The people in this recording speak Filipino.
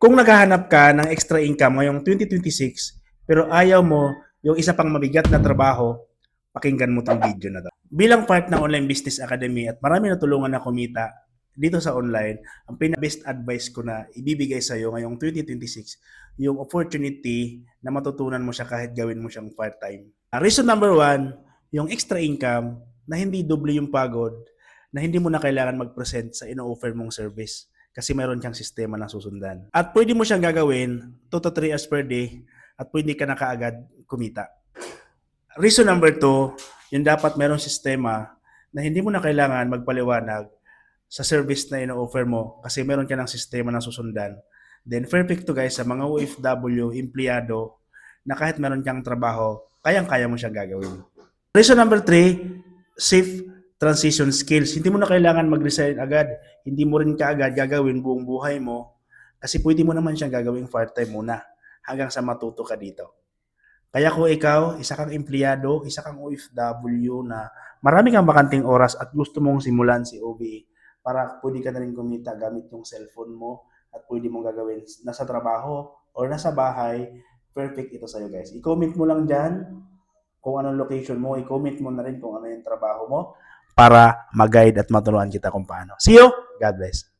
Kung naghahanap ka ng extra income ngayong 2026, pero ayaw mo yung isa pang mabigat na trabaho, pakinggan mo tong video na to. Bilang part ng Online Business Academy at marami na tulungan na kumita dito sa online, ang pinaka-best advice ko na ibibigay sa iyo ngayong 2026, yung opportunity na matutunan mo siya kahit gawin mo siyang part-time. Reason number one, yung extra income na hindi doble yung pagod, na hindi mo na kailangan mag-present sa ino-offer mong service kasi mayroon siyang sistema na susundan. At pwede mo siyang gagawin 2 to 3 hours per day at pwede ka na kaagad kumita. Reason number 2, yung dapat mayroong sistema na hindi mo na kailangan magpaliwanag sa service na ino-offer mo kasi meron ka ng sistema na susundan. Then perfect to guys sa mga OFW, empleyado na kahit meron kang trabaho, kayang-kaya mo siyang gagawin. Reason number 3, safe transition skills. Hindi mo na kailangan mag-resign agad. Hindi mo rin kaagad gagawin buong buhay mo kasi pwede mo naman siyang gagawing part-time muna hanggang sa matuto ka dito. Kaya kung ikaw, isa kang empleyado, isa kang OFW na marami kang bakanting oras at gusto mong simulan si OBE para pwede ka na rin kumita gamit yung cellphone mo at pwede mong gagawin nasa trabaho or nasa bahay, perfect ito sa'yo guys. I-comment mo lang dyan kung anong location mo, i-comment mo na rin kung ano yung trabaho mo para mag-guide at maturuan kita kung paano. See you! God bless!